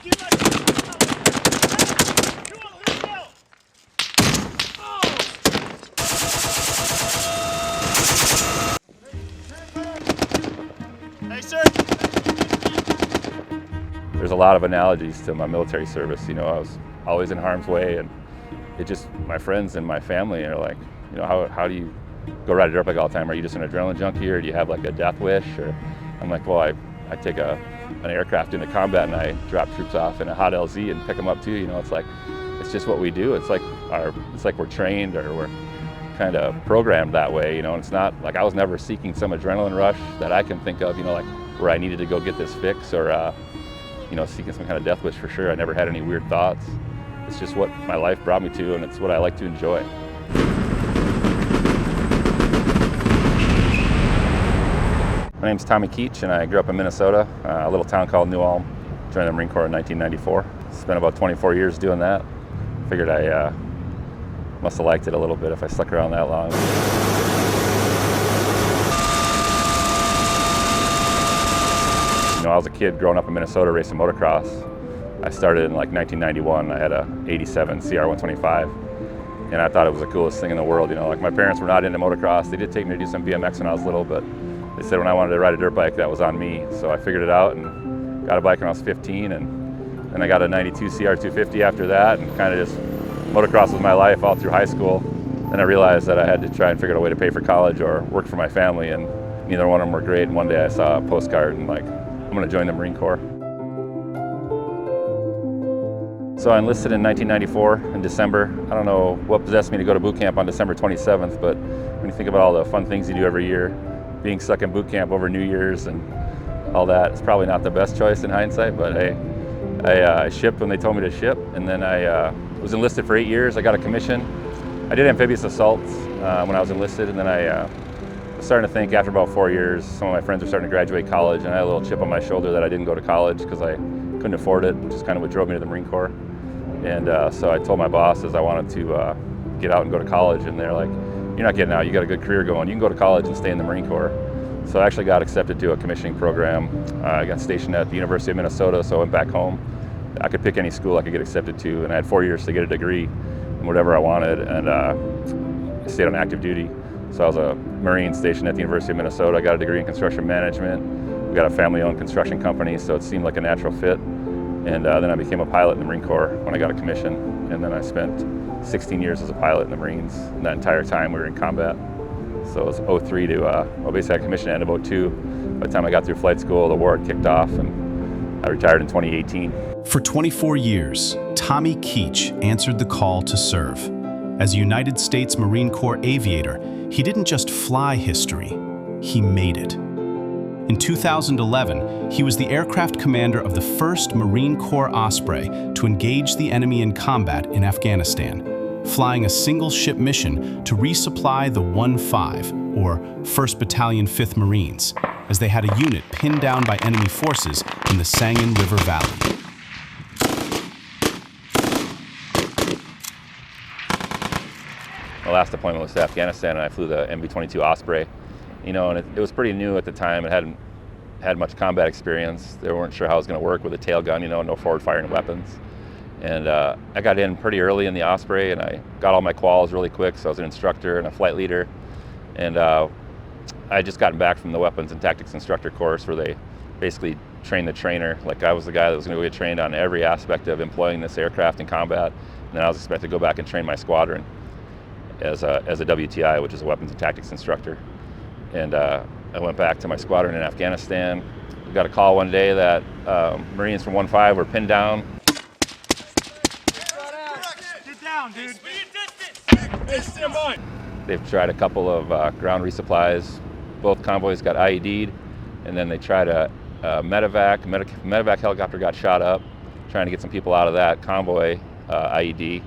Hey, sir. There's a lot of analogies to my military service. You know, I was always in harm's way, and it just, my friends and my family are like, you know, how do you go ride a dirt bike all the time? Are you just an adrenaline junkie, or do you have like a death wish? Or I'm like, well, I take an aircraft into combat and I drop troops off in a hot LZ and pick them up too. You know, it's like, it's just what we do. It's like we're trained, or we're kind of programmed that way, you know. And it's not like I was never seeking some adrenaline rush that I can think of, you know, like where I needed to go get this fix, or you know, seeking some kind of death wish for sure. I never had any weird thoughts. It's just what my life brought me to, and it's what I like to enjoy. My name's Tommy Keech, and I grew up in Minnesota, a little town called New Ulm. Joined the Marine Corps in 1994. Spent about 24 years doing that. Figured I must have liked it a little bit if I stuck around that long. You know, I was a kid growing up in Minnesota racing motocross. I started in like 1991. I had a 87 CR125, and I thought it was the coolest thing in the world. You know, like my parents were not into motocross. They did take me to do some BMX when I was little, but they said when I wanted to ride a dirt bike, that was on me. So I figured it out and got a bike when I was 15, and then I got a 92 CR250 after that, and kind of just motocross was my life all through high school. Then I realized that I had to try and figure out a way to pay for college or work for my family, and neither one of them were great. And one day I saw a postcard and like, I'm gonna join the Marine Corps. So I enlisted in 1994 in December. I don't know what possessed me to go to boot camp on December 27th, but when you think about all the fun things you do every year, being stuck in boot camp over New Year's and all that, it's probably not the best choice in hindsight, but hey, I shipped when they told me to ship, and then I was enlisted for 8 years. I got a commission. I did amphibious assaults when I was enlisted, and then I was starting to think after about 4 years, some of my friends were starting to graduate college, and I had a little chip on my shoulder that I didn't go to college because I couldn't afford it, which is kind of what drove me to the Marine Corps. And so I told my bosses I wanted to get out and go to college, and they're like, you're not getting out, you got a good career going, you can go to college and stay in the Marine Corps. So I actually got accepted to a commissioning program. I got stationed at the University of Minnesota, so I went back home. I could pick any school I could get accepted to, and I had 4 years to get a degree in whatever I wanted, and I stayed on active duty. So I was a Marine stationed at the University of Minnesota. I got a degree in construction management. We got a family-owned construction company, so it seemed like a natural fit. And then I became a pilot in the Marine Corps when I got a commission, and then I spent 16 years as a pilot in the Marines, and that entire time we were in combat. So it was 03 to, well, basically I commissioned at the end of 02. By the time I got through flight school, the war had kicked off, and I retired in 2018. For 24 years, Tommy Keech answered the call to serve. As a United States Marine Corps aviator, he didn't just fly history, he made it. In 2011, he was the aircraft commander of the first Marine Corps Osprey to engage the enemy in combat in Afghanistan, flying a single-ship mission to resupply the 1-5, or 1st Battalion 5th Marines, as they had a unit pinned down by enemy forces in the Sangin River Valley. My last deployment was to Afghanistan, and I flew the V-22 Osprey. You know, and it was pretty new at the time. It hadn't had much combat experience. They weren't sure how it was going to work with a tail gun, you know, no forward firing weapons. And I got in pretty early in the Osprey, and I got all my quals really quick. So I was an instructor and a flight leader. And I had just gotten back from the weapons and tactics instructor course where they basically trained the trainer. Like I was the guy that was going to get trained on every aspect of employing this aircraft in combat. And then I was expected to go back and train my squadron as a WTI, which is a weapons and tactics instructor. And I went back to my squadron in Afghanistan. We got a call one day that Marines from 1-5 were pinned down. Get down, dude. They've tried a couple of ground resupplies. Both convoys got IED'd, and then they tried a medevac helicopter got shot up, trying to get some people out of that convoy IED,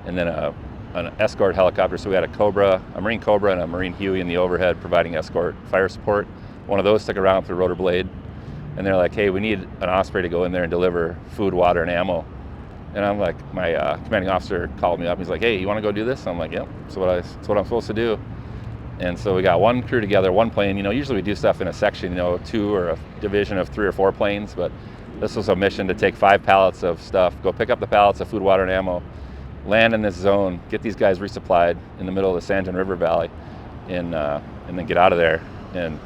and then an escort helicopter. So we had a Marine Cobra and a Marine Huey in the overhead providing escort fire support. One of those stuck around through rotor blade, and they're like, hey, we need an Osprey to go in there and deliver food, water, and ammo. And I'm like, my commanding officer called me up. He's like, hey, you want to go do this? I'm like, yep, that's what I'm supposed to do. And so we got one crew together, one plane. You know, usually we do stuff in a section, you know, 2 or a division of 3 or 4 planes, but This was a mission to take 5 pallets of stuff, go pick up the pallets of food, water, and ammo, land in this zone, get these guys resupplied in the middle of the Sangin River Valley, and then get out of there. And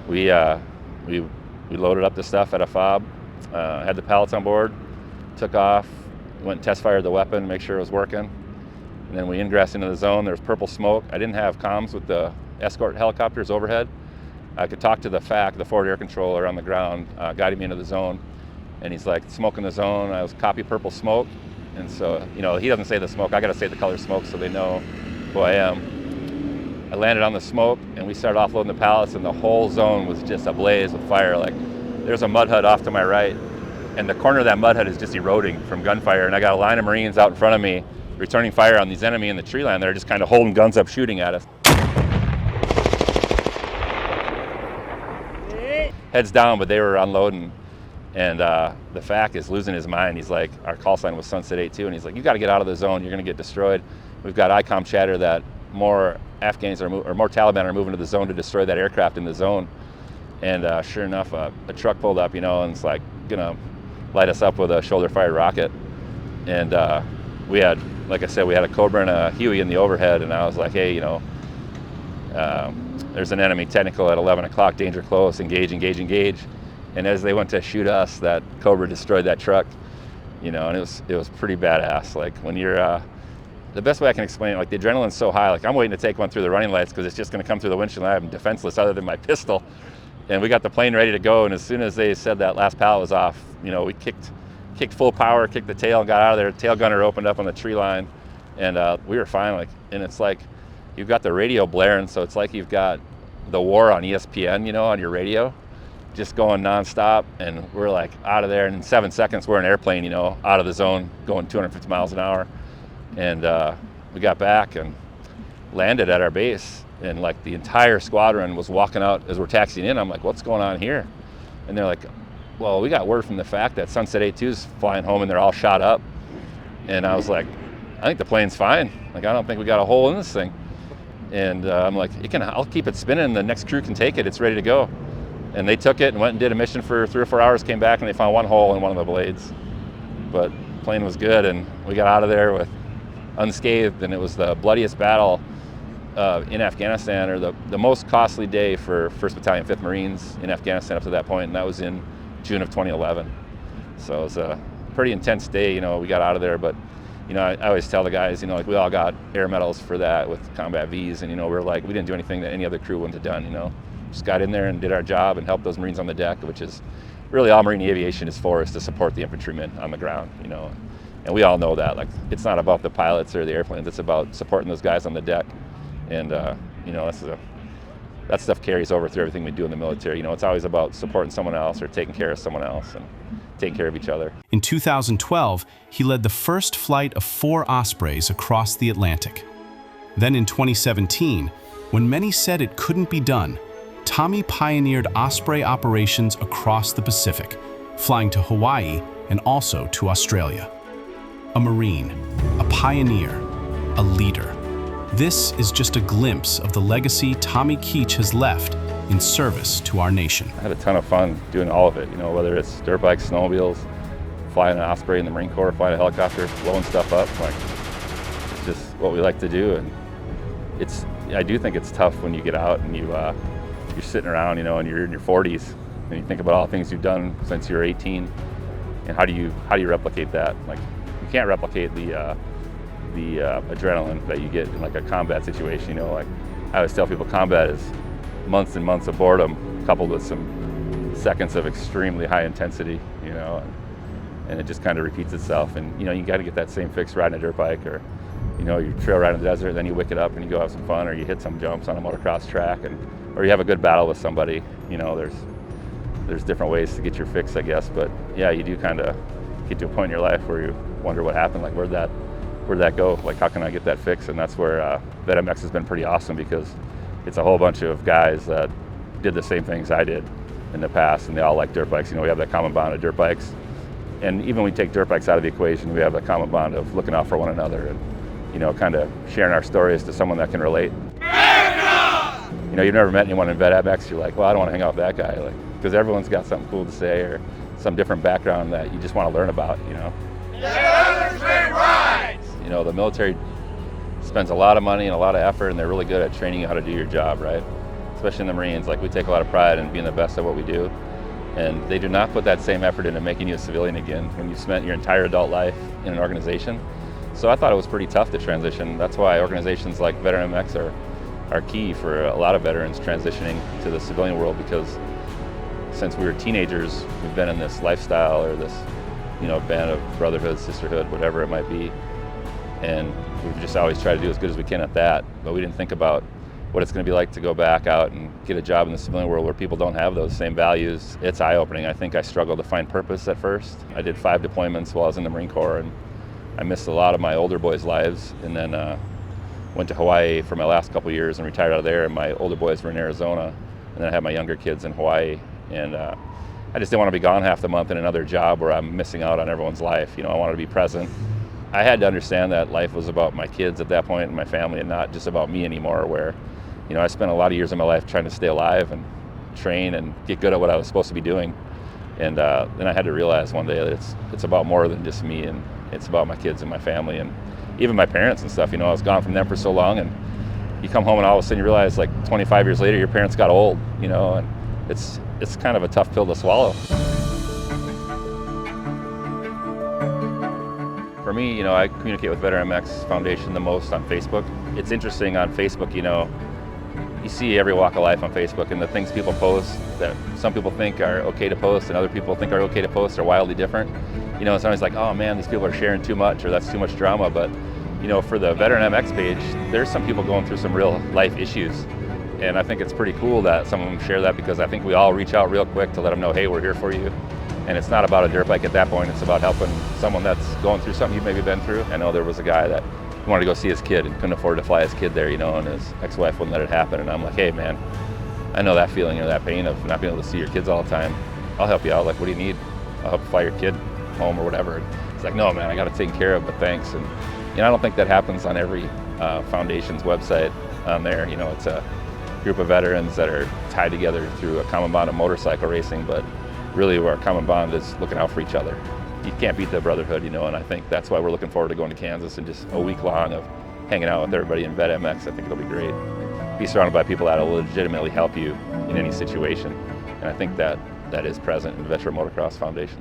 we loaded up the stuff at a fob, had the pallets on board, took off, went and test fired the weapon, make sure it was working. And then we ingressed into the zone. There was purple smoke. I didn't have comms with the escort helicopters overhead. I could talk to the FAC, the forward air controller on the ground, guiding me into the zone. And he's like, smoke in the zone. I was copy purple smoke. And so, you know, he doesn't say the smoke. I got to say the color smoke so they know who I am. I landed on the smoke, and we started offloading the pallets, and the whole zone was just ablaze with fire. Like, there's a mud hut off to my right, and the corner of that mud hut is just eroding from gunfire. And I got a line of Marines out in front of me returning fire on these enemy in the tree line. They're just kind of holding guns up, shooting at us. Heads down, but they were unloading. And the FAC is losing his mind. He's like, our call sign was Sunset 82, and he's like, you got to get out of the zone. You're going to get destroyed. We've got ICOM chatter that more Afghans or more Taliban are moving to the zone to destroy that aircraft in the zone. And sure enough, a truck pulled up, you know, and it's like gonna light us up with a shoulder-fired rocket. And we had, like I said, we had a Cobra and a Huey in the overhead, and I was like, hey, you know, there's an enemy technical at 11 o'clock, danger close, engage, engage, engage. And as they went to shoot us, that Cobra destroyed that truck, you know, and it was pretty badass. Like, when you're, the best way I can explain it, like, the adrenaline's so high, like, I'm waiting to take one through the running lights because it's just gonna come through the windshield and I'm defenseless other than my pistol. And we got the plane ready to go, and as soon as they said that last pallet was off, you know, we kicked full power, kicked the tail, and got out of there. Tail gunner opened up on the tree line, and we were fine. Like, and it's like you've got the radio blaring, so it's like you've got the war on ESPN, you know, on your radio, just going nonstop. And we're like out of there, and in 7 seconds we're in an airplane, you know, out of the zone, going 250 miles an hour. And we got back and landed at our base, and like the entire squadron was walking out as we're taxiing in. I'm like, what's going on here? And they're like, well, we got word from the FAC that Sunset 82's flying home and they're all shot up. And I was like, I think the plane's fine. Like, I don't think we got a hole in this thing. And I'm like, I'll keep it spinning, and the next crew can take it. It's ready to go. And they took it and went and did a mission for 3 or 4 hours, came back, and they found one hole in one of the blades. But the plane was good, and we got out of there with unscathed, and it was the bloodiest battle in Afghanistan, or the most costly day for 1st Battalion, 5th Marines in Afghanistan up to that point, and that was in June of 2011. So it was a pretty intense day. You know, we got out of there, but, you know, I always tell the guys, you know, like, we all got air medals for that with combat Vs, and, you know, we're like, we didn't do anything that any other crew wouldn't have done, you know. Just got in there and did our job and helped those Marines on the deck, which is really all Marine aviation is for, is to support the infantrymen on the ground, you know. And we all know that. Like, it's not about the pilots or the airplanes, it's about supporting those guys on the deck. And, you know, that stuff carries over through everything we do in the military. You know, it's always about supporting someone else or taking care of someone else and taking care of each other. In 2012, he led the first flight of 4 Ospreys across the Atlantic. Then in 2017, when many said it couldn't be done, Tommy pioneered Osprey operations across the Pacific, flying to Hawaii and also to Australia. A Marine, a pioneer, a leader. This is just a glimpse of the legacy Tommy Keech has left in service to our nation. I had a ton of fun doing all of it, you know, whether it's dirt bikes, snowmobiles, flying an Osprey in the Marine Corps, flying a helicopter, blowing stuff up. Like, it's just what we like to do. And I do think it's tough when you get out and you're sitting around, you know, and you're in your 40s, and you think about all the things you've done since you were 18, and how do you replicate that? Like, you can't replicate the adrenaline that you get in like a combat situation. You know, like, I always tell people, combat is months and months of boredom coupled with some seconds of extremely high intensity, you know, and it just kind of repeats itself. And, you know, you got to get that same fix riding a dirt bike, or, you know, you trail ride in the desert, then you wick it up and you go have some fun, or you hit some jumps on a motocross track, or you have a good battle with somebody. You know, there's different ways to get your fix, I guess. But yeah, you do kind of get to a point in your life where you wonder what happened, like, where'd that go? Like, how can I get that fix? And that's where VetMX has been pretty awesome, because it's a whole bunch of guys that did the same things I did in the past, and they all like dirt bikes. You know, we have that common bond of dirt bikes. And even when we take dirt bikes out of the equation, we have that common bond of looking out for one another and, you know, kind of sharing our stories to someone that can relate. You know, you've never met anyone in VetMX, you're like, well, I don't want to hang out with that guy, like, because everyone's got something cool to say or some different background that you just want to learn about, you know. You know, the military spends a lot of money and a lot of effort, and they're really good at training you how to do your job, right? Especially in the Marines, like we take a lot of pride in being the best at what we do. And they do not put that same effort into making you a civilian again when you've spent your entire adult life in an organization. So I thought it was pretty tough to transition. That's why organizations like Veteran MX are key for a lot of veterans transitioning to the civilian world, because since we were teenagers, we've been in this lifestyle or this, you know, band of brotherhood, sisterhood, whatever it might be. And we've just always tried to do as good as we can at that, but we didn't think about what it's going to be like to go back out and get a job in the civilian world where people don't have those same values. It's eye-opening. I think I struggled to find purpose at first. I did 5 deployments while I was in the Marine Corps, and I missed a lot of my older boys' lives, and then went to Hawaii for my last couple of years and retired out of there, and my older boys were in Arizona, and then I had my younger kids in Hawaii, and I just didn't want to be gone half the month in another job where I'm missing out on everyone's life. You know, I wanted to be present. I had to understand that life was about my kids at that point and my family, and not just about me anymore, where, you know, I spent a lot of years of my life trying to stay alive and train and get good at what I was supposed to be doing. And then I had to realize one day that it's about more than just me, and it's about my kids and my family and even my parents and stuff. You know, I was gone from them for so long, and you come home and all of a sudden you realize, like 25 years later, your parents got old, you know, and it's kind of a tough pill to swallow. For me, you know, I communicate with Veteran MX Foundation the most on Facebook. It's interesting on Facebook, you know, you see every walk of life on Facebook, and the things people post that some people think are okay to post and other people think are okay to post are wildly different. You know, it's always like, oh man, these people are sharing too much, or that's too much drama. But, you know, for the Veteran MX page, there's some people going through some real life issues. And I think it's pretty cool that some of them share that, because I think we all reach out real quick to let them know, hey, we're here for you. And it's not about a dirt bike at that point, it's about helping someone that's going through something you've maybe been through. I know there was a guy that wanted to go see his kid and couldn't afford to fly his kid there, you know, and his ex-wife wouldn't let it happen. And I'm like, hey man, I know that feeling or that pain of not being able to see your kids all the time. I'll help you out. Like, what do you need? I'll help fly your kid home or whatever. And it's like, no man, I got to take care of, but thanks. And, you know, I don't think that happens on every foundation's website on there. You know, it's a group of veterans that are tied together through a common bond of motorcycle racing, but really our common bond is looking out for each other. You can't beat the brotherhood, you know, and I think that's why we're looking forward to going to Kansas and just a week long of hanging out with everybody in Vet MX. I think it'll be great. Be surrounded by people that will legitimately help you in any situation. And I think that is present in Veteran Motocross Foundation.